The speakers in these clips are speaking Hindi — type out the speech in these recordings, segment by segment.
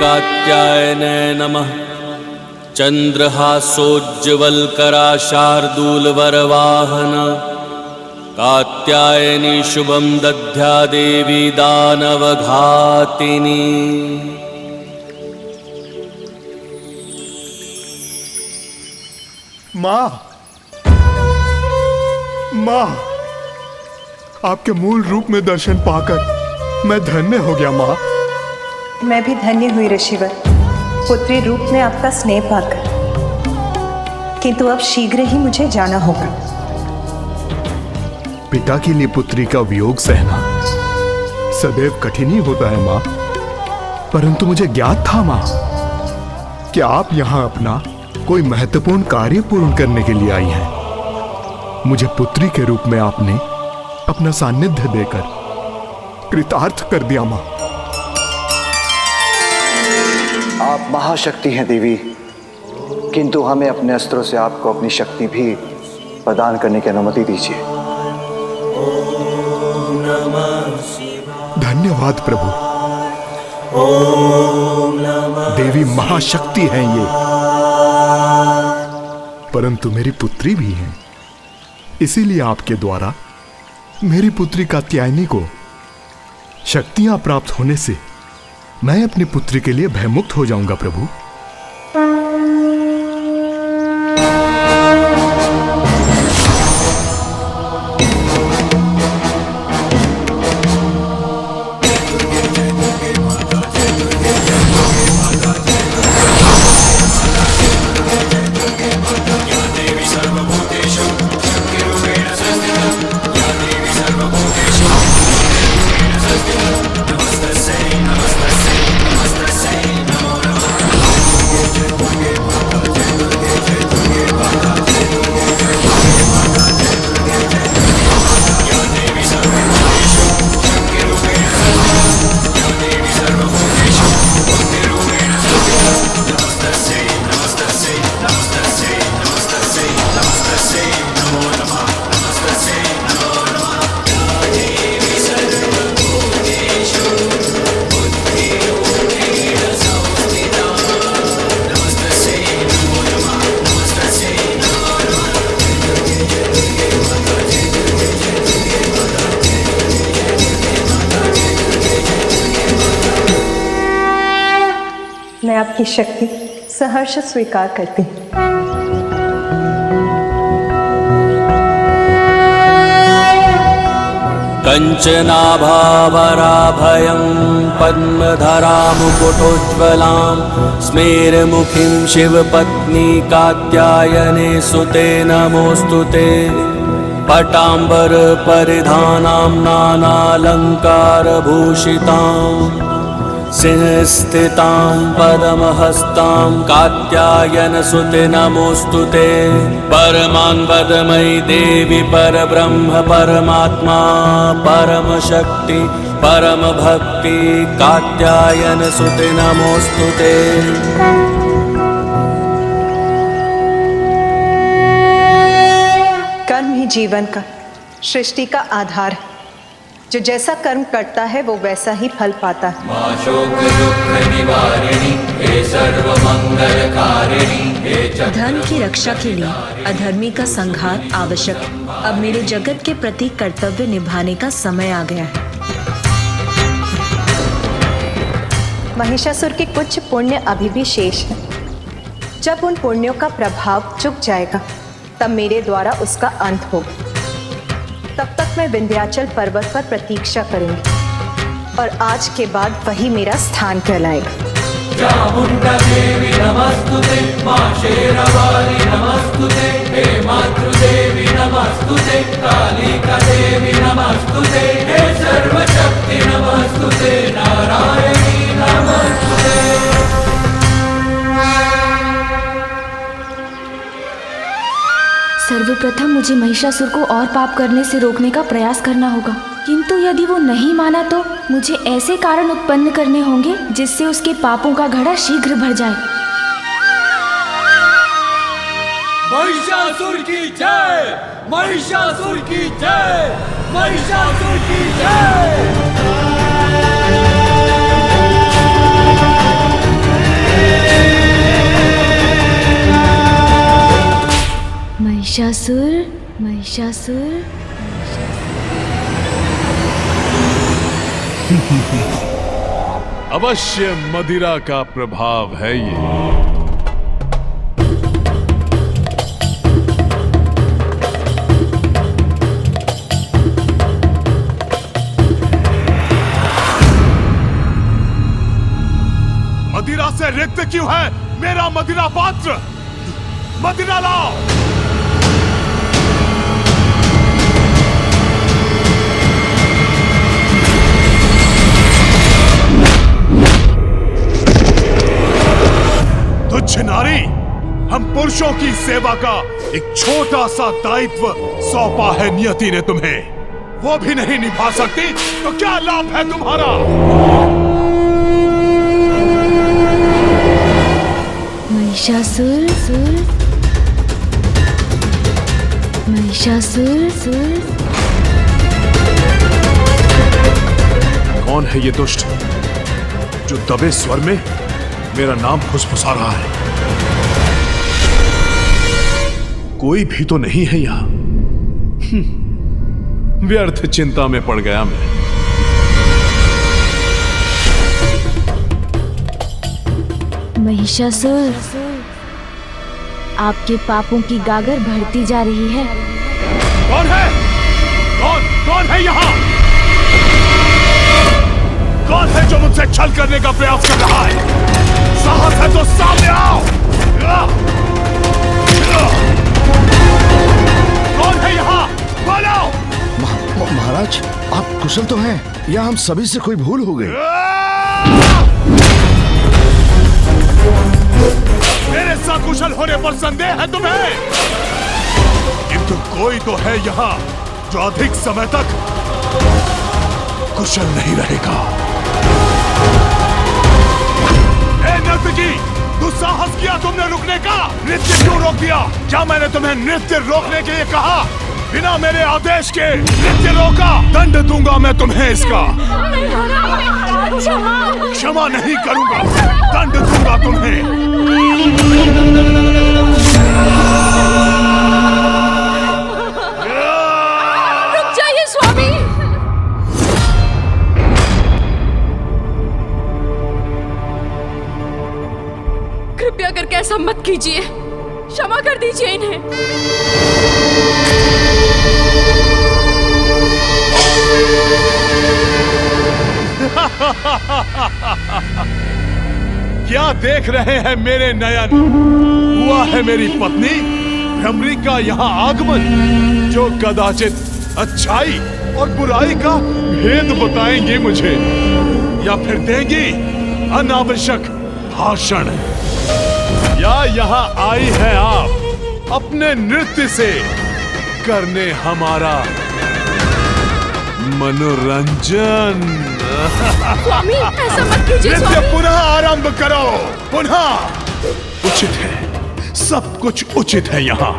कात्यायने नमः। चंद्रहासोज्ज्वलकरा शार्दूलवरवाहन कात्यायनी शुभं दद्या देवी दानवघातिनी। माँ, माँ, आपके मूल रूप में दर्शन पाकर मैं धन्य हो गया माँ। मैं भी धन्य हुई ऋषिवर, पुत्री रूप में आपका स्नेह पाकर। किंतु अब शीघ्र ही मुझे जाना होगा। पिता के लिए पुत्री का वियोग सहना सदैव कठिन ही होता है माँ, परंतु मुझे ज्ञात था माँ कि आप यहाँ अपना कोई महत्वपूर्ण कार्य पूर्ण करने के लिए आई हैं। मुझे पुत्री के रूप में आपने अपना सानिध्य देकर कृतार्थ कर दिया माँ। आप महाशक्ति हैं देवी, किंतु हमें अपने अस्त्रों से आपको अपनी शक्ति भी प्रदान करने की अनुमति दीजिए। धन्यवाद प्रभु। देवी महाशक्ति हैं ये, परंतु मेरी पुत्री भी हैं। इसीलिए आपके द्वारा मेरी पुत्री कात्यायनी को शक्तियां प्राप्त होने से मैं अपनी पुत्री के लिए भयमुक्त हो जाऊंगा प्रभु। मैं आपकी शक्ति सहर्ष स्वीकार करती हूँ। कंचनाभावराभयं पद्मधरां मुकुटोज्ज्वलां स्मेरमुखीं शिवपत्नी कात्यायने सुते नमोऽस्तुते। पटाम्बरपरिधानां नानालङ्कारभूषितां सिंहस्थितां पद्महस्तां कात्यायनसुते नमोऽस्तुते। परमान्वदमयी देवी परब्रह्म परमात्मा परमशक्ति परमभक्ति कात्यायनसुते नमोऽस्तुते। कर्म ही जीवन का, सृष्टि का आधार है। जो जैसा कर्म करता है वो वैसा ही फल पाता है। मां शोक दुख निवारिणी हे सर्व मंगलकारिणी हे धर्म की रक्षा के लिए अधर्मी का संहार आवश्यक है। अब मेरे जगत के प्रति कर्तव्य निभाने का समय आ गया है। महिषासुर के कुछ पुण्य अभी भी शेष है। जब उन पुण्यों का प्रभाव चुक जाएगा तब मेरे द्वारा उसका अंत होगा। तब तक मैं विंध्याचल पर्वत पर प्रतीक्षा करूंगी और आज के बाद वही मेरा स्थान कहलाएगा। चामुंडा देवी नमस्तुते, मां शेरावाली नमस्तुते, हे मातृदेवी नमस्तुते, कालिका देवी नमस्तुते, हे सर्वशक्ति नमस्तुते, नारायणी नमस्तुते। सर्वप्रथम मुझे महिषासुर को और पाप करने से रोकने का प्रयास करना होगा, किंतु यदि वो नहीं माना तो मुझे ऐसे कारण उत्पन्न करने होंगे जिससे उसके पापों का घड़ा शीघ्र भर जाए। महिषासुर की जय, महिषासुर की जय, महिषासुर की जय। महिषासुर, महिषासुर। अवश्य मदिरा का प्रभाव है ये। मदिरा से रिक्त क्यों है मेरा मदिरा पात्र? मदिरा लाओ। तुच्छ नारी, हम पुरुषों की सेवा का एक छोटा सा दायित्व सौंपा है नियति ने तुम्हें, वो भी नहीं निभा सकती तो क्या लाभ है तुम्हारा? महिषासुर, सुर, महिषासुर, सुर। कौन है ये दुष्ट जो दबे स्वर में मेरा नाम फुसफुसा रहा है? कोई भी तो नहीं है यहां। व्यर्थ चिंता में पड़ गया मैं। महिषासुर, आपके पापों की गागर बढ़ती जा रही है। कौन है? कौन है यहाँ? कौन है जो मुझसे छल करने का प्रयास कर रहा है? साहस है तो सामने आओ। कौन है यहाँ? बोलो। महाराज, आप कुशल तो हैं या हम सभी से कोई भूल हो गई? मेरे सकुशल होने पर संदेह है तुम्हें? किंतु कोई तो है यहाँ जो अधिक समय तक कुशल नहीं रहेगा। ए नर्तकी, दुस्साहस किया तुमने रुकने का? नृत्य क्यों रोक दिया? क्या मैंने तुम्हें नृत्य रोकने के लिए कहा? बिना मेरे आदेश के नृत्य रोका, दंड दूंगा मैं तुम्हें इसका। क्षमा नहीं करूंगा, दंड दूंगा तुम्हें। रुक जाइए स्वामी। कृपया करके ऐसा मत कीजिए, क्षमा कर दीजिए इन्हें। क्या देख रहे हैं मेरे नयन? हुआ है मेरी पत्नी भ्रमरी का यहाँ आगमन, जो कदाचित अच्छाई और बुराई का भेद बताएंगी मुझे, या फिर देंगी अनावश्यक भाषण। या यहाँ आई है आप अपने नृत्य से करने हमारा मनोरंजन। स्वामी, ऐसा मत कीजिए नृत्य स्वामी। पुनः आरंभ करो, पुनः। उचित है, सब कुछ उचित है यहाँ।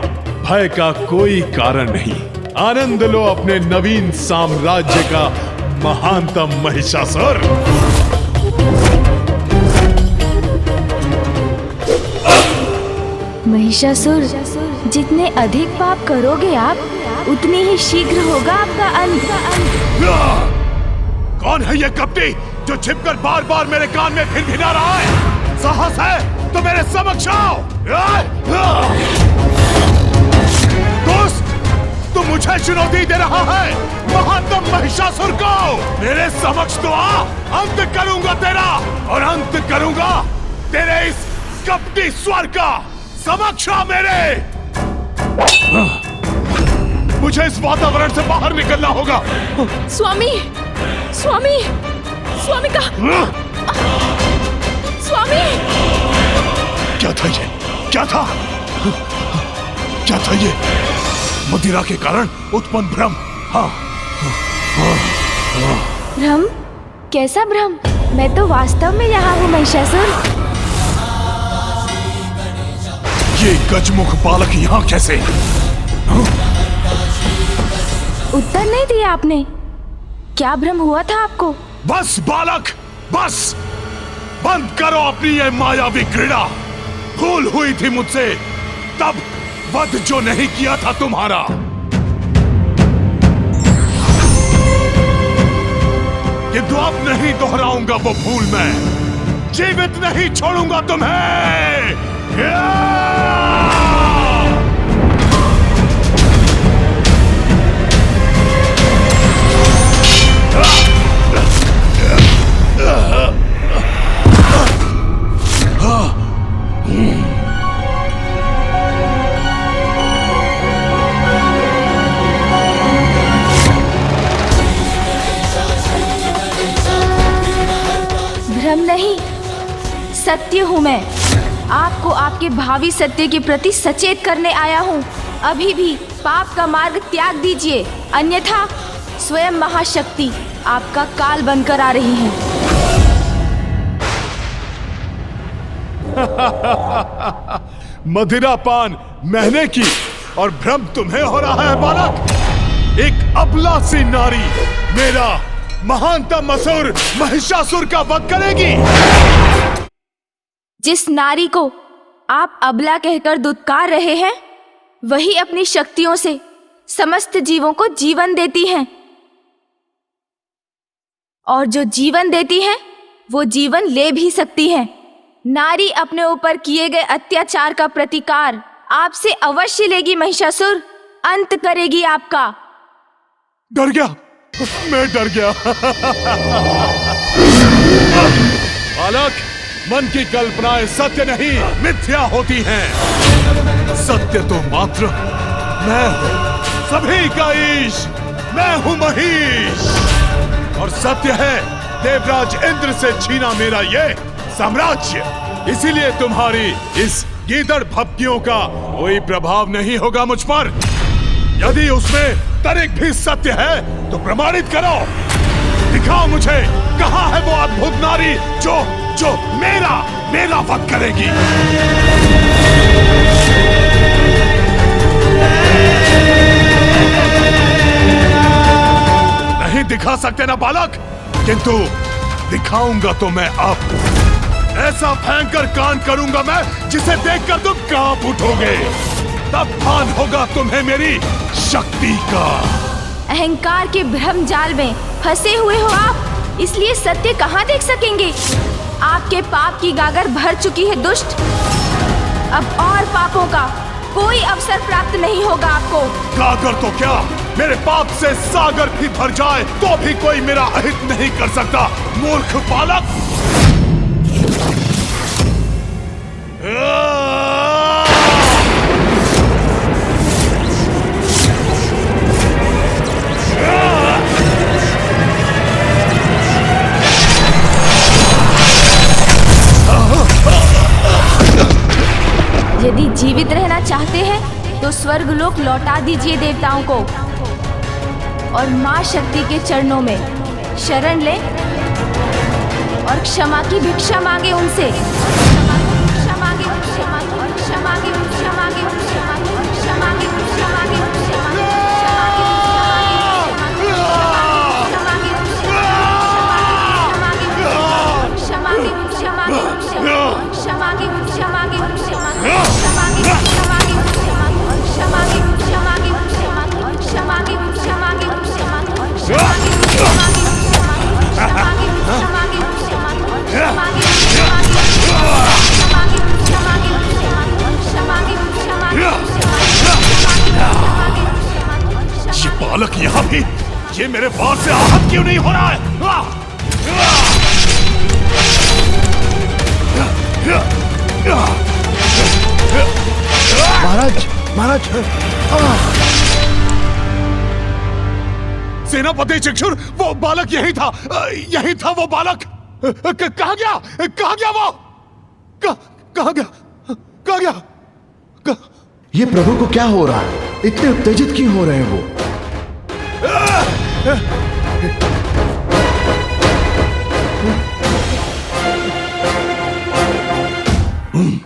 भय का कोई कारण नहीं। आनंद लो अपने नवीन साम्राज्य का महानतम महिषासुर। महिषासुर, जितने अधिक पाप करोगे आप, उतनी ही शीघ्र होगा आपका अंत। कौन है ये कपटी जो छिपकर बार बार मेरे कान में भिनभिना रहा है? साहस है तो मेरे समक्ष आओ। दोस्त, तू मुझे चुनौती दे रहा है? महानतम महिषासुर को मेरे समक्ष तो आ, अंत करूंगा तेरा, और अंत करूंगा तेरे इस कपटी स्वर का। समक्ष आ मेरे। मुझे इस वातावरण से बाहर निकलना होगा। स्वामी, स्वामी, स्वामी का स्वामी। क्या था ये? क्या था? क्या था ये? मदिरा के कारण उत्पन्न भ्रम। हाँ, भ्रम? कैसा भ्रम? मैं तो वास्तव में यहाँ हूँ महिषासुर। ये गजमुख बालक यहाँ कैसे? उत्तर नहीं दिया आपने। क्या भ्रम हुआ था आपको? बस बालक, बस बंद करो अपनी ये मायावी क्रीड़ा। भूल हुई थी मुझसे, तब वध जो नहीं किया था तुम्हारा। किंतु अब नहीं दोहराऊंगा वो भूल मैं, जीवित नहीं छोड़ूंगा तुम्हें। भ्रम नहीं, सत्य हूँ मैं। आपको आपके भावी सत्य के प्रति सचेत करने आया हूँ। अभी भी पाप का मार्ग त्याग दीजिए, अन्यथा स्वयं महाशक्ति आपका काल बनकर आ रही है। मदिरा पान मैंने की और भ्रम तुम्हें हो रहा है बालक। एक अबला सी नारी मेरा महानतम असुर महिषासुर का वध करेगी। जिस नारी को आप अबला कहकर दुत्कार रहे हैं, वही अपनी शक्तियों से समस्त जीवों को जीवन देती हैं। और जो जीवन देती हैं, वो जीवन ले भी सकती हैं। नारी अपने ऊपर किए गए अत्याचार का प्रतिकार आपसे अवश्य लेगी महिषासुर, अंत करेगी आपका। डर गया, मैं डर गया। बालक, मन की कल्पनाएं सत्य नहीं मिथ्या होती हैं। सत्य तो मात्र मैं हूं, सभी का ईश मैं हूं महिष। और सत्य है देवराज इंद्र से छीना मेरा ये साम्राज्य। इसीलिए तुम्हारी इस गीदड़ भपकियों का कोई प्रभाव नहीं होगा मुझ पर। यदि उसमें तनिक भी सत्य है तो प्रमाणित करो, दिखाओ मुझे कहां है वो अद्भुत नारी जो मेरा वध करेगी। नहीं दिखा सकते ना बालक, किंतु दिखाऊंगा तो मैं अब। ऐसा भयंकर कांड करूंगा मैं जिसे देखकर तुम कांप उठोगे। तब भान होगा तुम्हें मेरी शक्ति का। अहंकार के भ्रम जाल में फंसे हुए हो आप, इसलिए सत्य कहाँ देख सकेंगे। आपके पाप की गागर भर चुकी है दुष्ट। अब और पापों का कोई अवसर प्राप्त नहीं होगा आपको। गागर तो क्या, मेरे पाप से सागर भी भर जाए तो भी कोई मेरा अहित नहीं कर सकता, मूर्ख बालक। यदि जीवित रहना चाहते हैं तो स्वर्गलोक लौटा दीजिए देवताओं को और माँ शक्ति के चरणों में शरण लें और क्षमा की भिक्षा मांगे उनसे। ये बालक यहाँ भी, ये मेरे बाल से आहत क्यों नहीं हो रहा है? महाराज, महाराज। सेनापति चक्षुर, वो बालक यही था वो बालक। कहाँ गया वो? कहाँ गया? ये प्रभु को क्या हो रहा है? इतने उत्तेजित क्यों हो रहे हैं वो?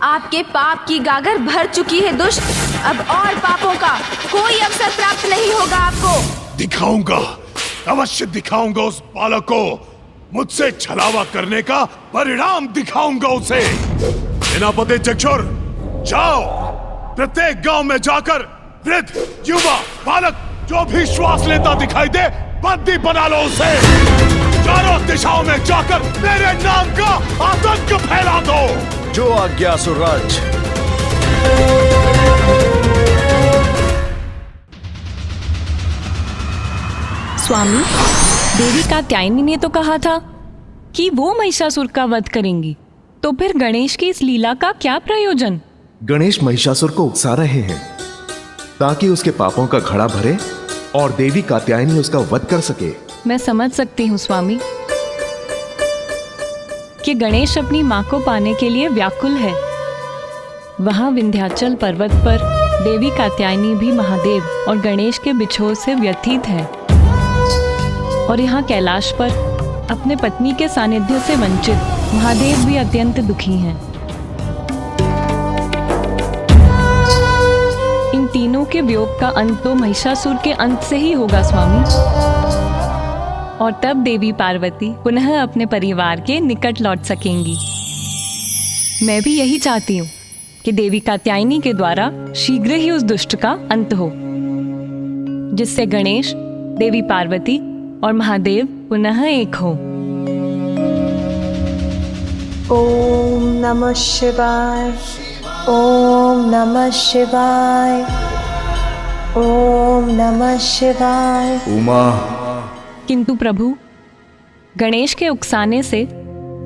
आपके पाप की गागर भर चुकी है दुष्ट। अब और पापों का कोई अवसर प्राप्त नहीं होगा आपको। दिखाऊंगा, अवश्य दिखाऊंगा उस बालक को। मुझसे छलावा करने का परिणाम दिखाऊंगा उसे। सेनापति चक्षुर, जाओ प्रत्येक गांव में जाकर वृद्ध, युवा, बालक जो भी श्वास लेता दिखाई दे, बंदी बना लो उसे। चारों दिशाओं में जाकर मेरे नाम का आतंक फैला दो। जो आज्ञा असुरराज। स्वामी, देवी कात्यायनी ने तो कहा था कि वो महिषासुर का वध करेंगी, तो फिर गणेश की इस लीला का क्या प्रयोजन? गणेश महिषासुर को उकसा रहे हैं ताकि उसके पापों का घड़ा भरे और देवी कात्यायनी उसका वध कर सके। मैं समझ सकती हूँ स्वामी कि गणेश अपनी माँ को पाने के लिए व्याकुल है। वहाँ विंध्याचल पर्वत पर देवी कात्यायनी भी महादेव और गणेश के बिछोह से व्यथित है, और यहाँ कैलाश पर अपने पत्नी के सानिध्य से वंचित महादेव भी अत्यंत दुखी हैं। इन तीनों के वियोग का अंत तो महिषासुर के अंत से ही होगा स्वामी, और तब देवी पार्वती पुनः अपने परिवार के निकट लौट सकेंगी। मैं भी यही चाहती हूँ कि देवी कात्यायनी के द्वारा शीघ्र ही उस दुष्ट का अंत हो, जिससे गणेश, देवी पार्वती और महादेव पुनः एक हो। ओम नमः शिवाय, ओम नमः शिवाय, ओम नमः शिवाय। उमा। किंतु प्रभु, गणेश के उकसाने से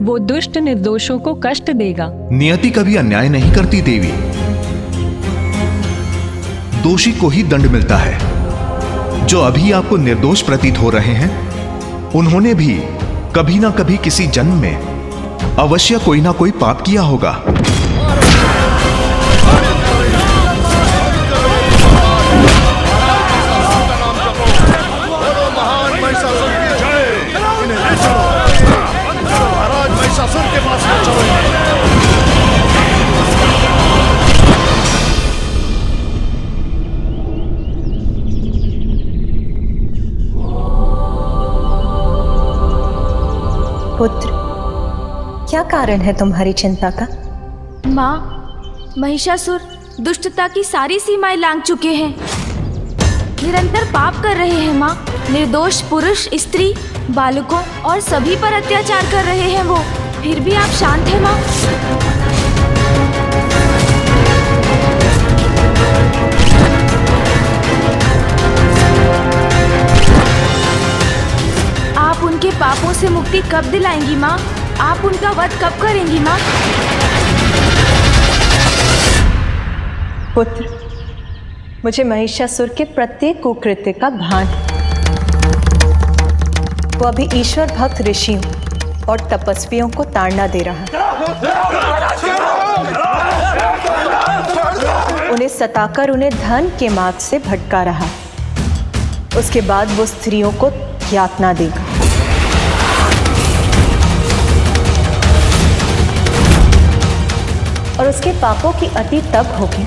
वो दुष्ट निर्दोषों को कष्ट देगा। नियति कभी अन्याय नहीं करती देवी। दोषी को ही दंड मिलता है। जो अभी आपको निर्दोष प्रतीत हो रहे हैं, उन्होंने भी कभी ना कभी किसी जन्म में अवश्य कोई ना कोई पाप किया होगा। पुत्र, क्या कारण है तुम्हारी चिंता का? माँ, महिषासुर दुष्टता की सारी सीमाएं लांघ चुके हैं। निरंतर पाप कर रहे हैं माँ। निर्दोष पुरुष, स्त्री, बालकों और सभी पर अत्याचार कर रहे हैं वो। फिर भी आप शांत हैं माँ? आप उनके पापों से मुक्ति कब दिलाएंगी माँ? आप उनका वध कब करेंगी माँ? पुत्र, मुझे महिषासुर के प्रत्येक कुकृत्य का भान है। वो अभी ईश्वर भक्त ऋषियों और तपस्वियों को ताड़ना दे रहा है। उन्हें सताकर उन्हें धन के मार्ग से भटका रहा। उसके बाद वो स्त्रियों को यातना देगा। और उसके पापों की अति तब होगी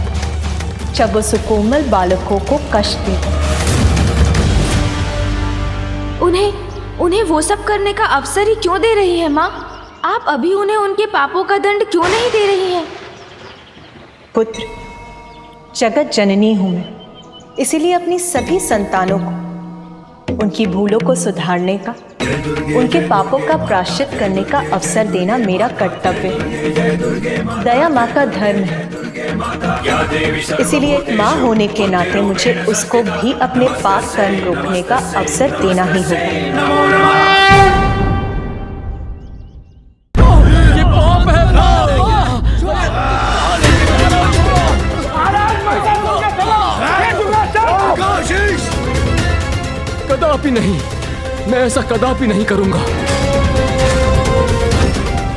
जब वो सुकोमल बालकों को कष्ट देगा। उन्हें वो सब करने का अवसर ही क्यों दे रही है माँ? आप अभी उन्हें उनके पापों का दंड क्यों नहीं दे रही हैं? पुत्र, जगत जननी हूं मैं, इसीलिए अपनी सभी संतानों को उनकी भूलों को सुधारने का, उनके पापों का प्रायश्चित करने का अवसर देना मेरा कर्तव्य है। दया माँ का धर्म है, इसीलिए एक माँ होने के नाते मुझे उसको भी अपने पाप कर्म रोकने का अवसर देना ही होगा। कदापि नहीं, मैं ऐसा कदापि नहीं करूंगा।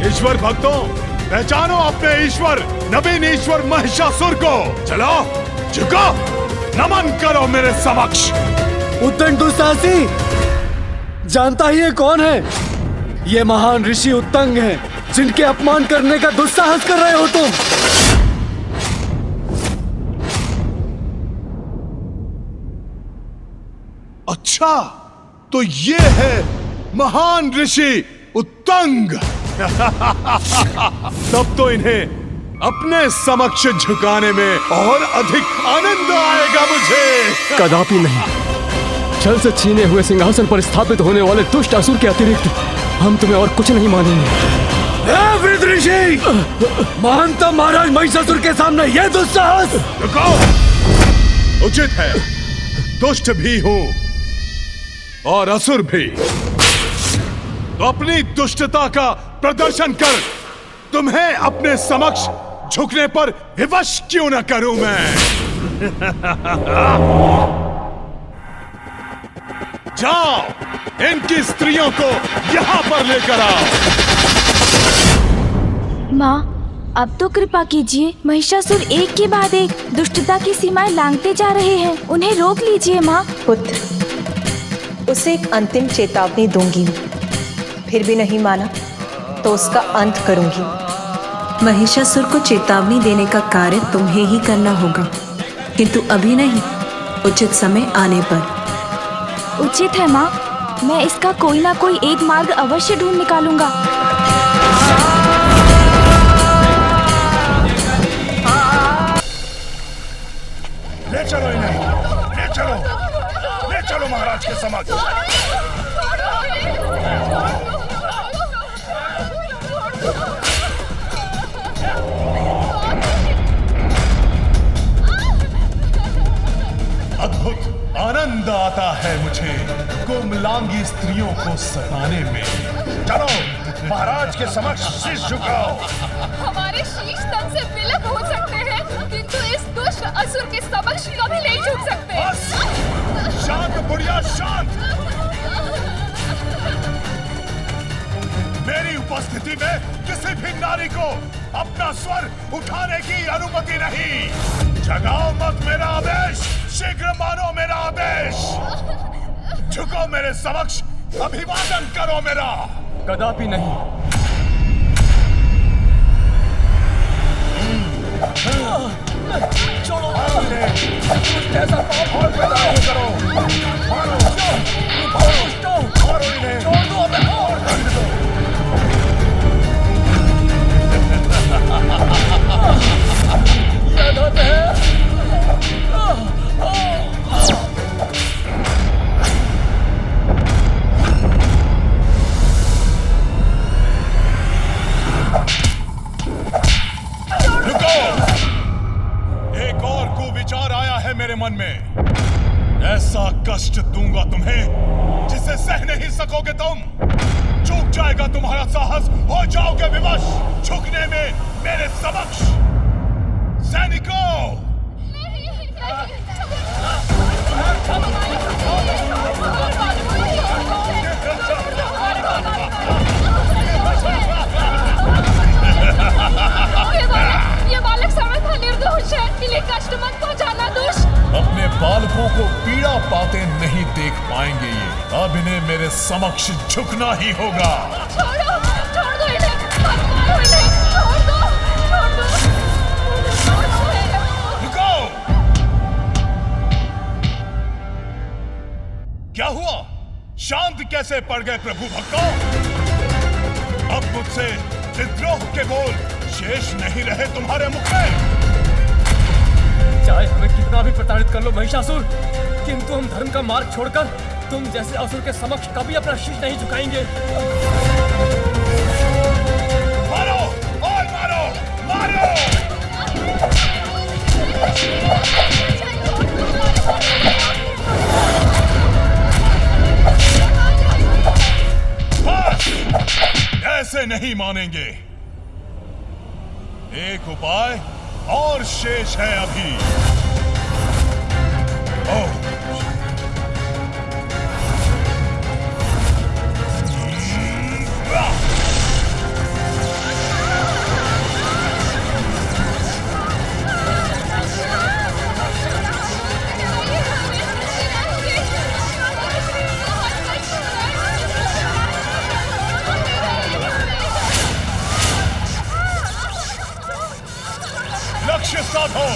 ईश्वर भक्तों, पहचानो अपने ईश्वर, नवीन ईश्वर महिषासुर को। चलो, झुको, नमन करो मेरे समक्ष। उद्दंड दुस्साहसी, जानता ही है कौन है? ये महान ऋषि उत्तंग हैं, जिनके अपमान करने का दुस्साहस कर रहे हो तुम। अच्छा, तो ये है महान ऋषि उत्तंग। तब तो इन्हें अपने समक्ष झुकाने में और अधिक आनंद आएगा मुझे। कदापि नहीं। छल से छीने हुए सिंहासन पर स्थापित होने वाले दुष्ट असुर के अतिरिक्त हम तुम्हें और कुछ नहीं मानेंगे। ऋषि, महानतम महाराज महिषासुर के सामने यह दुस्साहस। रुको, उचित है। दुष्ट भी हूं और असुर भी, तो अपनी दुष्टता का प्रदर्शन कर तुम्हें अपने समक्ष झुकने पर विवश क्यों न करूं मैं। जाओ, इनकी स्त्रियों को यहां पर लेकर आओ। माँ, अब तो कृपा कीजिए। महिषासुर एक के बाद एक दुष्टता की सीमाएं लांघते जा रहे हैं। उन्हें रोक लीजिए माँ। पुत्र, उसे एक अंतिम चेतावनी दूंगी। फिर भी नहीं माना तो उसका अंत करूंगी। महिषासुर को चेतावनी देने का कार्य तुम्हें ही करना होगा, किंतु अभी नहीं, उचित समय आने पर। उचित है माँ, मैं इसका कोई ना कोई एक मार्ग अवश्य ढूंढ निकालूंगा। ले चलो इन्हें, ले चलो, ले चलो महाराज के समक्ष। अद्भुत आनंद आता है मुझे कोमलांगी स्त्रियों को सताने में। चलो महाराज के समक्ष शीश झुकाओ। हमारे शीश तन से विलग हो सकते हैं, किंतु इस दुष्ट असुर के समक्ष कभी नहीं झुक सकते। शांत बुढ़िया, शांत। मेरी उपस्थिति में किसी भी नारी को अपना स्वर उठाने की अनुमति नहीं। जगाओ मत मेरा आदेश, शीघ्र मानो मेरा आदेश। झुको मेरे समक्ष, अभिवादन करो मेरा। कदापि नहीं। छोड़ो, ऐसा पाप और पैदा नहीं करो। मारो, मारो इन्हें। छोड़ दो, हमें और दंड दो। रुको, एक और कुविचार आया है मेरे मन में। ऐसा कष्ट दूंगा तुम्हें जिसे सह नहीं सकोगे तुम। चूक जाएगा तुम्हारा साहस, हो जाओगे विवश झुकने में मेरे समक्ष। सैनिकों, ये बालक सर्वथा निर्दोष है, इन्हें कष्ट मत पहुंचाना दुष्ट। अपने बालकों को पीड़ा पाते नहीं देख पाएंगे ये। अब इन्हें मेरे समक्ष झुकना ही होगा। छोड़ो, छोड़ दो इन्हें, मत मारो इन्हें, छोड़ दो, छोड़ दो, छोड़ दो इन्हें। रुको, क्या हुआ? शांत कैसे पड़ गए प्रभु भक्तों? अब मुझसे विद्रोह के बोल शेष नहीं रहे तुम्हारे मुख में। चाहे हमें कितना भी प्रताड़ित कर लो महिषासुर, किंतु हम धर्म का मार्ग छोड़कर तुम जैसे असुर के समक्ष कभी अपना शीश नहीं झुकाएंगे। मारो और मारो, मारो। बस, ऐसे नहीं मानेंगे। एक उपाय और शेष है अभी। ओह, लक्ष्य साधो।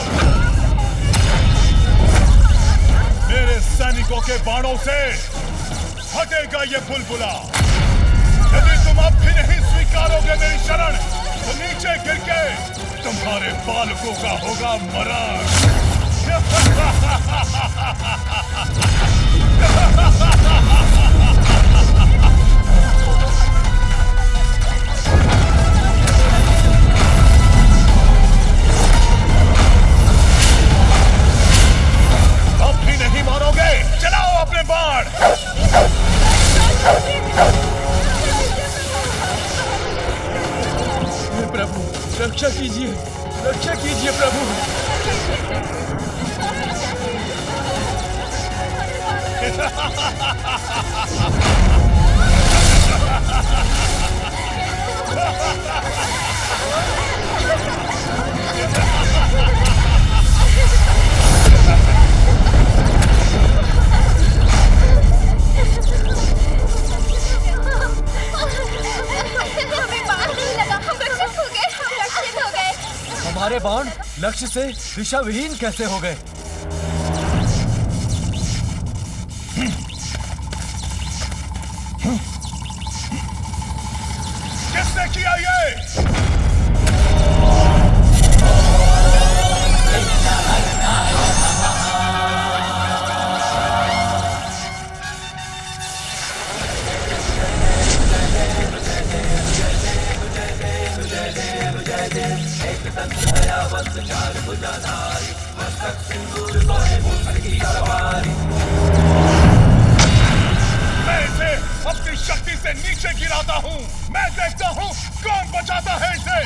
मेरे सैनिकों के बाणों से हटेगा ये बुलबुला। यदि तुम अब भी नहीं स्वीकारोगे मेरी शरण, तो नीचे गिर के तुम्हारे बालकों का होगा मरण। अब भी नहीं मारोगे? चलाओ अपने बाण। प्रभु रक्षा कीजिए, रक्षा कीजिए प्रभु। हमारे बाण लक्ष्य से दिशा विहीन कैसे हो गए? किसने किया ये? मैं इसे अपनी शक्ति से नीचे गिराता हूँ। मैं देखता हूँ कौन बचाता है इसे।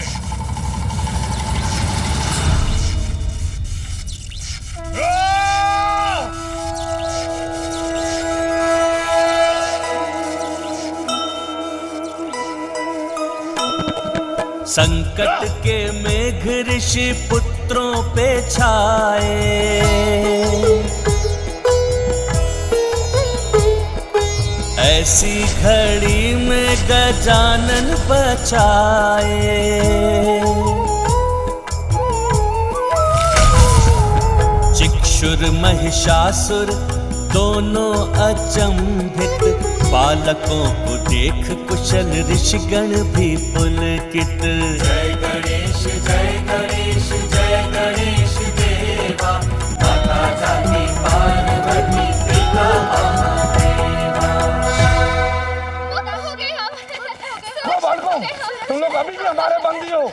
संकट के मेघ ऋषि पुत्रों पे छाए, ऐसी घड़ी में गजानन बचाए। चिक्षुर महिषासुर दोनों अचंभित, बालकों को देख कुशल ऋषिगण भी पुलकित। जय गणेश जय गणेश देवा, माता जाति पार्वती पिता महादेवा। हो गए हम। ओ बालकों, तुम लोग अभी भी हमारे बंदी हो।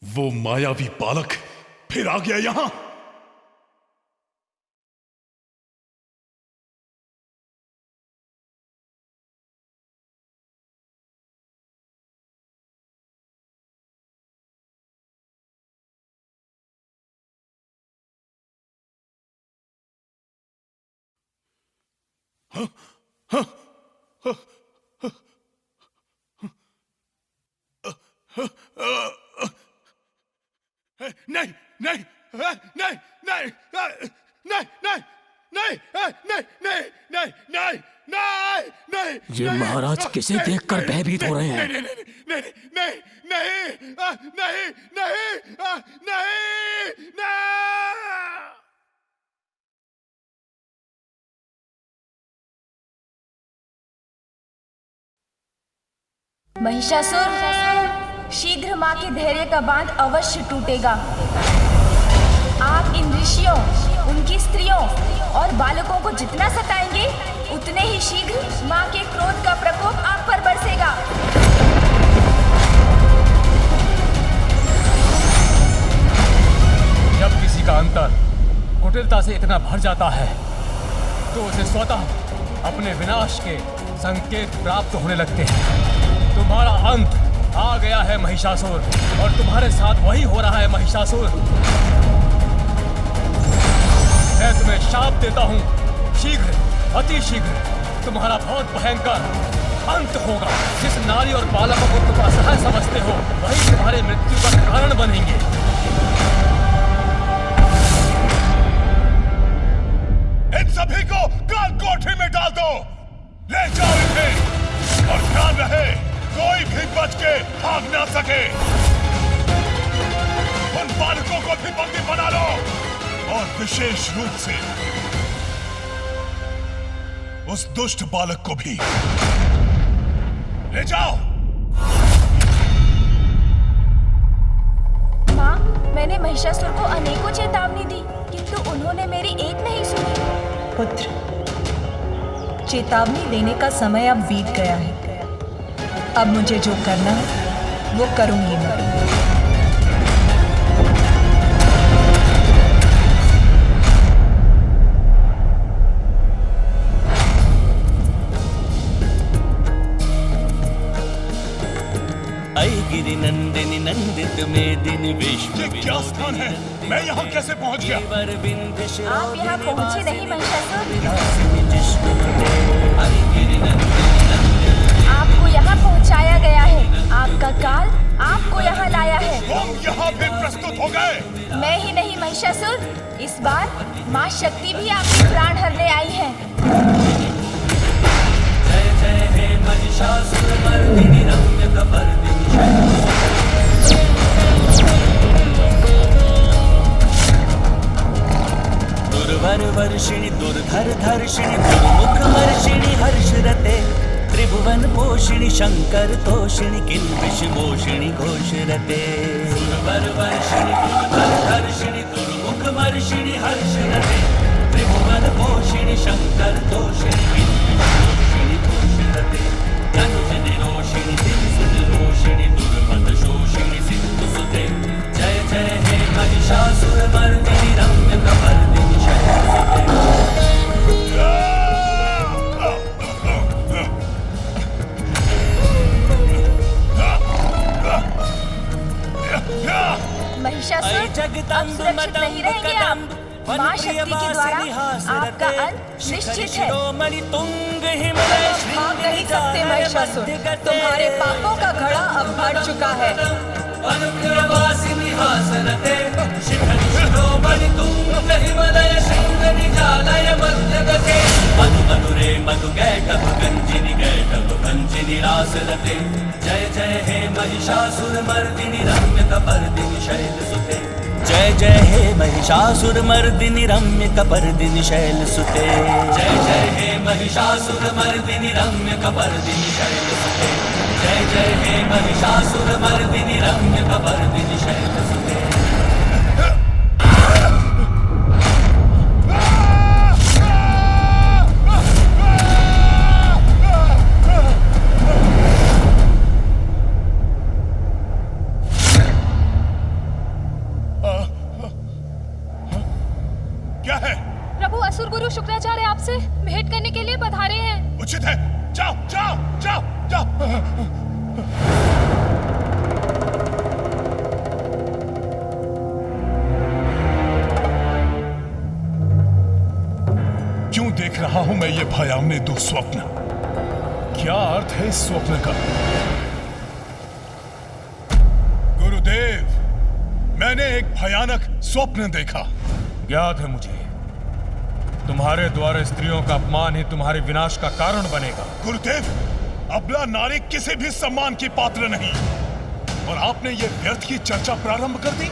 वो मायावी बालक फिर आ गया यहां। नहीं नहीं नहीं नहीं नहीं नहीं नहीं नहीं नहीं नहीं। ये महाराज किसे देखकर भयभीत हो रहे हैं? नहीं नहीं नहीं नहीं नहीं नहीं नहीं नहीं। महिषासुर, शीघ्र माँ के धैर्य का बांध अवश्य टूटेगा। आप इन ऋषियों, उनकी स्त्रियों और बालकों को जितना सताएंगे, उतने ही शीघ्र माँ के क्रोध का प्रकोप आप पर बरसेगा। जब किसी का अंतर कुटिलता से इतना भर जाता है, तो उसे स्वतः अपने विनाश के संकेत प्राप्त होने लगते हैं। तुम्हारा अंत आ गया है महिषासुर, और तुम्हारे साथ वही हो रहा है महिषासुर। मैं तुम्हें शाप देता हूँ, शीघ्र, अति शीघ्र तुम्हारा बहुत भयंकर अंत होगा। जिस नारी और बालकों को तुम असहाय समझते हो, वही तुम्हारे मृत्यु का कारण बनेंगे। इन सभी को काल कोठरी में डाल दो। ले जाओ इन्हें, और ध्यान रहे कोई भी बच के भाग ना सके। उन बालकों को भी बंदी बना लो और विशेष रूप से उस दुष्ट बालक को भी ले जाओ। माँ, मैंने महिषासुर को अनेकों चेतावनी दी, किंतु उन्होंने मेरी एक नहीं सुनी। पुत्र, चेतावनी देने का समय अब बीत गया है। अब मुझे जो करना है वो करूंगी मैं। गिरि नंदिनी नंदित मेदिनी विश्व। ये क्या स्थान है? मैं यहाँ कैसे पहुँच गया? आप यहाँ पहुँचे नहीं महिषासुर। आपको यहाँ पहुँचाया गया है। आपका काल आपको यहाँ लाया है। तुम यहाँ भी प्रस्तुत हो गए। मैं ही नहीं महिषासुर, इस बार माँ शक्ति भी आपके प्राण हरने आई है। जय जय हे महिषासुर मर्दिनी रम्यकपर्दिनी। दुर्वर वर्षिणि दुर्धर धर्षिणि दुर्मुख मर्षिणि हर्षरते त्रिभुवन पोषिणि शंकर तोषिणि किल्बिष मोषिणि घोषरते। दुर्वर वर्षिणि दुर्धर धर्षिणि दुर्मुख मर्षिणि हर्षरते त्रिभुवन पोषिणि शंकर तोषिणि किल्बिष मोषिणि घोषरते। धनुजनि रोषिणि दिवसुनि रोषिणि दुर्मद शोषिणि सिंधु सुते। जय जय हे महिषासुर मर्दिनि रम्यकपर्दिनि शैलसुते। महिषासुर, अब सुरक्षित नहीं रहेंगे आप। माँ शक्ति के द्वारा आपका अंत निश्चित है। भाग नहीं सकते महिषासुर, तुम्हारे पापों का घड़ा अब भर चुका है। जय जय हे महिषासुर मर्दिनि रम्यकपर्दिनि शैलसुते। जय जय हे महिषासुर मर्दिनि रम्यकपर्दिनि शैलसुते। जय जय हे महिषासुर मर्दिनि रम्यकपर्दिनि शैलसुते। जय जय हे महिषासुर मर्दिनि रम्यकपर्दिनि शैलसुते। शुक्राचार्य आपसे भेंट करने के लिए पधारे हैं। उचित है, जाओ जाओ जाओ जाओ। क्यों देख रहा हूं मैं ये भयावने दुस्वप्न? क्या अर्थ है इस स्वप्न का? गुरुदेव, मैंने एक भयानक स्वप्न देखा। याद है मुझे, तुम्हारे द्वारा स्त्रियों का अपमान ही तुम्हारे विनाश का कारण बनेगा। गुरुदेव, अबला नारी किसी भी सम्मान की पात्र नहीं, और आपने ये व्यर्थ की चर्चा प्रारंभ कर दी।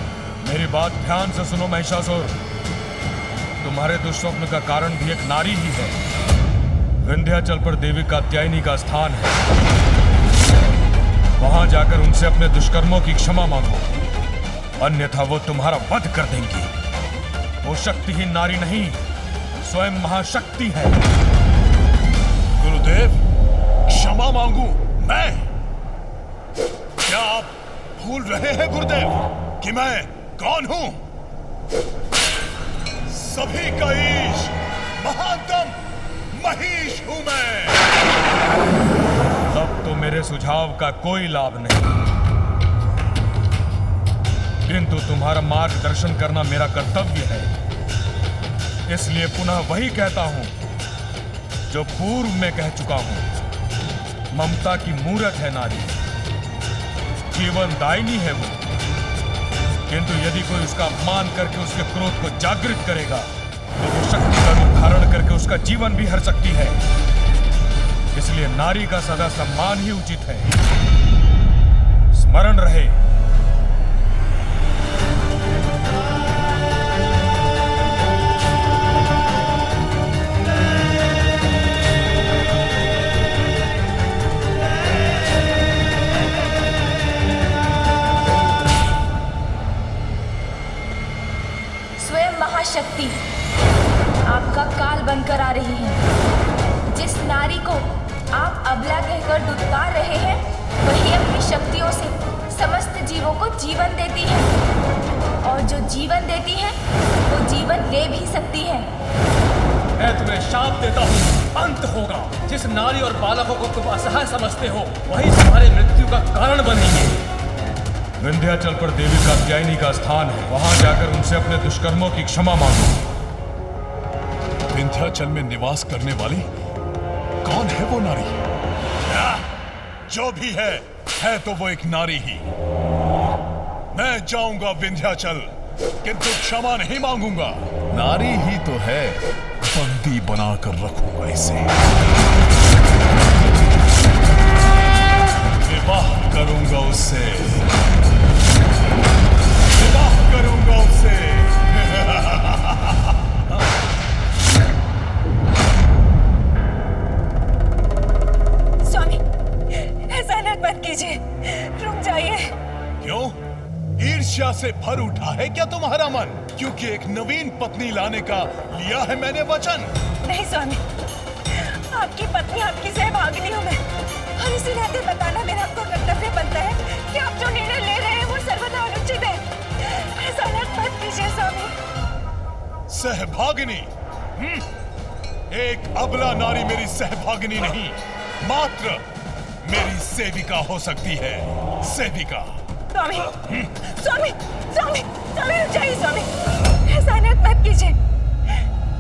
मेरी बात ध्यान से सुनो महिषासुर, तुम्हारे दुष्स्वप्न का कारण भी एक नारी ही है। विंध्याचल पर देवी कात्यायनी का स्थान है, वहां जाकर उनसे अपने दुष्कर्मों की क्षमा मांगो, अन्यथा वो तुम्हारा वध कर देंगी। वो शक्तिहीन नारी नहीं, स्वयं महाशक्ति है। गुरुदेव, क्षमा मांगू मैं? क्या आप भूल रहे हैं गुरुदेव कि मैं कौन हूं? सभी का ईश, महानतम महिष हूं मैं। तब तो मेरे सुझाव का कोई लाभ नहीं, किंतु तुम्हारा मार्गदर्शन करना मेरा कर्तव्य है। इसलिए पुनः वही कहता हूं जो पूर्व में कह चुका हूं। ममता की मूरत है नारी, जीवन दायिनी है वो, किंतु यदि कोई उसका अपमान करके उसके क्रोध को जागृत करेगा तो वो शक्ति का रूप धारण करके उसका जीवन भी हर सकती है। इसलिए नारी का सदा सम्मान ही उचित है। स्मरण रहे। शक्ति आपका काल बनकर आ रही है। जिस नारी को आप अबला कहकर दुत्कार रहे हैं, वही अपनी शक्तियों से समस्त जीवों को जीवन देती है, और जो जीवन देती है वो जीवन ले भी सकती है। मैं तुम्हें शाप देता हूँ, अंत होगा। जिस नारी और बालकों को तुम असहाय समझते हो, वही तुम्हारे मृत्यु का कारण बनेंगे। विंध्याचल पर देवी कात्यायनी का स्थान है, वहां जाकर उनसे अपने दुष्कर्मों की क्षमा मांगो। विंध्याचल में निवास करने वाली कौन है वो नारी? जो भी है तो वो एक नारी ही। मैं जाऊंगा विंध्याचल, किंतु क्षमा नहीं मांगूंगा। नारी ही तो है, बंदी बनाकर रखूंगा इसे। विवाह करूंगा उससे, विवाह करूंगा उससे। स्वामी, ऐसा मत कीजिए, रुक जाइए। क्यों? ईर्ष्या से भर उठा है क्या तुम्हारा मन? क्योंकि एक नवीन पत्नी लाने का लिया है मैंने वचन। नहीं स्वामी, आपकी पत्नी आपकी सहभागिनी हूँ मैं, और इसी नाते बताना मेरा आपको कर्तव्य बनता है कि आप जो निर्णय ले रहे हैं वो सर्वथा अनुचित है। ऐसा मत कीजिए स्वामी। सहभागिनी? एक अबला नारी मेरी सहभागिनी नहीं, मात्र मेरी सेविका हो सकती है। सेविका। स्वामी, स्वामी, स्वामी, स्वामी रुक जाइए स्वामी, ऐसा मत कीजिए।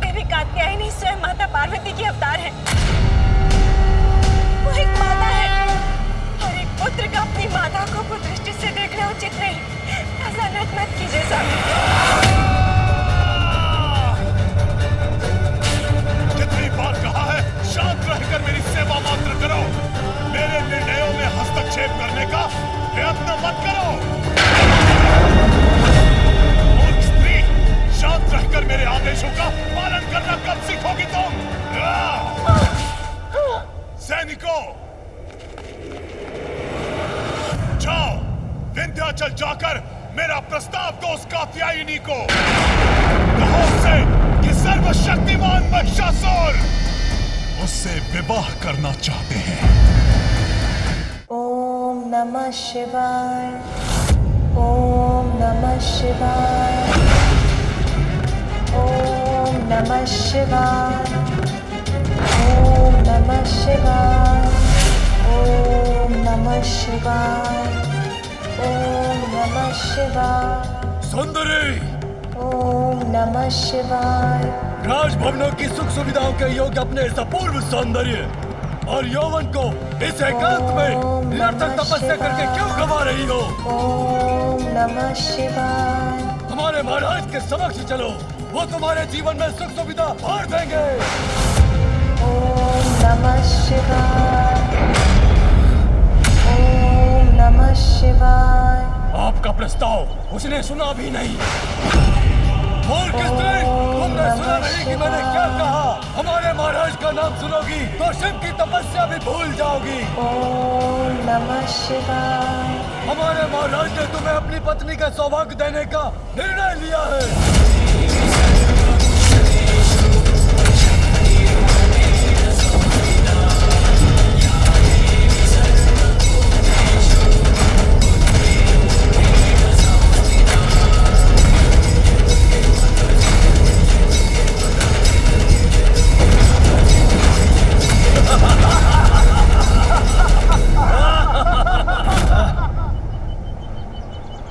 देवी कात्यायनी स्वयं माता पार्वती की अवतार है। वो एक माता है, और एक पुत्र का अपनी माता को कुदृष्टि से देखना उचित नहीं। ऐसा मत कीजिए स्वामी। जितनी बार कहा है, शांत रहकर मेरी सेवा मात्र करो। मेरे निर्णयों में हस्तक्षेप करने का प्रयत्न मत करो। मूर्ख स्त्री, शांत रहकर मेरे आदेशों का पालन करना कब सीखोगी तुम? सैनिकों, जाओ विंध्याचल जाकर मेरा प्रस्ताव दो उस कात्यायनी को। कहो उससे कि सर्वशक्तिमान महिषासुर उससे विवाह करना चाहते हैं। ओम नमः शिवाय, ओम नमः शिवाय, ओम नमः शिवाय, ओम नमः शिवाय, ओम नमः शिवाय, ओम नमः शिवाय। सुंदरी, ओम नमः शिवाय। राजभवनों की सुख सुविधाओं के योग्य अपने इस अपूर्व सौंदर्य और यौवन को इस एकांत में निरर्थक तपस्या करके क्यों गवा रही हो? ओम नमः शिवाय। हमारे महाराज के समक्ष चलो, वो तुम्हारे जीवन में सुख सुविधा भर देंगे। ओम नमः शिवाय, ओम नमः शिवाय। आपका प्रस्ताव उसने सुना भी नहीं। मूर्ख स्त्री, तुमने सुना नहीं कि मैंने क्या कहा? हमारे महाराज का नाम सुनोगी तो शिव की तपस्या भी भूल जाओगी। ओम नमः शिवाय। हमारे महाराज ने तुम्हें अपनी पत्नी का सौभाग्य देने का निर्णय लिया है।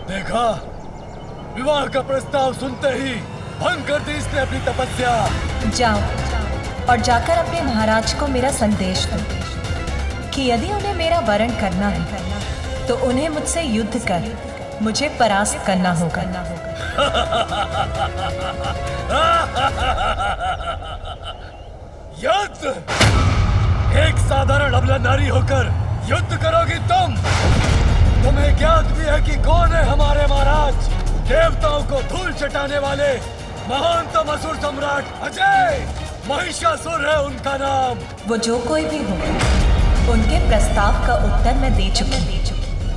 देखा, विवाह का प्रस्ताव सुनते ही भंग कर दी इसने अपनी तपस्या। जाओ और जाकर अपने महाराज को मेरा संदेश दो कि यदि उन्हें मेरा वरण करना है तो उन्हें मुझसे युद्ध कर मुझे परास्त करना होगा। युद्ध? एक साधारण अबला नारी होकर युद्ध करोगी तुम? तुम्हें ज्ञात भी है कि कौन है हमारे महाराज? देवताओं को धूल चटाने वाले महानतम असुर सम्राट अजय महिषासुर है उनका नाम। वो जो कोई भी हो, उनके प्रस्ताव का उत्तर मैं दे चुकी।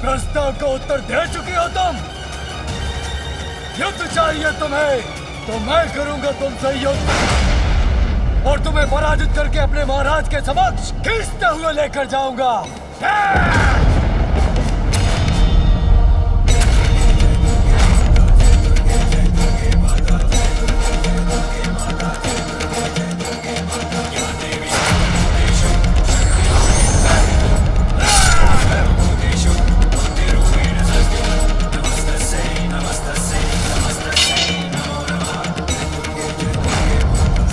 प्रस्ताव का उत्तर दे चुकी हो तुम? युद्ध चाहिए तुम्हें तो मैं करूंगा तुमसे युद्ध और तुम्हें पराजित करके अपने महाराज के समक्ष खींचते हुए लेकर जाऊंगा।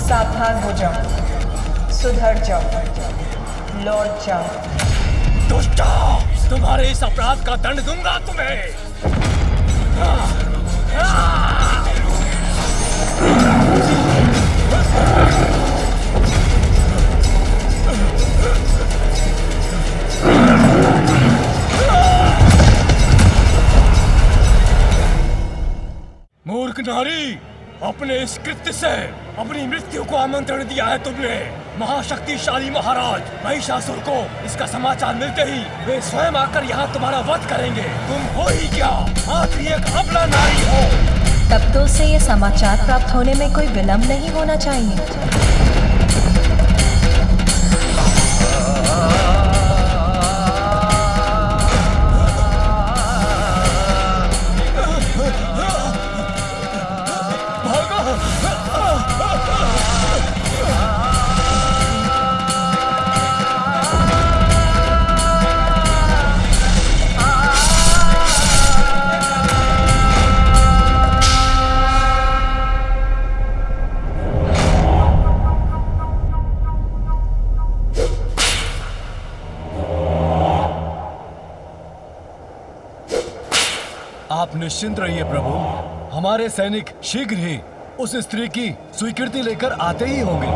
सावधान हो जाओ, सुधर जाओ, लौट जाओ। दुष्टा, तुम्हारे इस अपराध का दंड दूंगा तुम्हें। मूर्ख नारी, अपने इस कृत्य से अपनी मृत्यु को आमंत्रण दिया है तुमने। महाशक्तिशाली महाराज महिषासुर को इसका समाचार मिलते ही वे स्वयं आकर यहाँ तुम्हारा वध करेंगे। तुम हो ही क्या, मात्र एक अबला नारी हो। तब तो उसे ये समाचार प्राप्त होने में कोई विलंब नहीं होना चाहिए। आप निश्चिंत रहिए प्रभु, हमारे सैनिक शीघ्र ही उस स्त्री की स्वीकृति लेकर आते ही होंगे।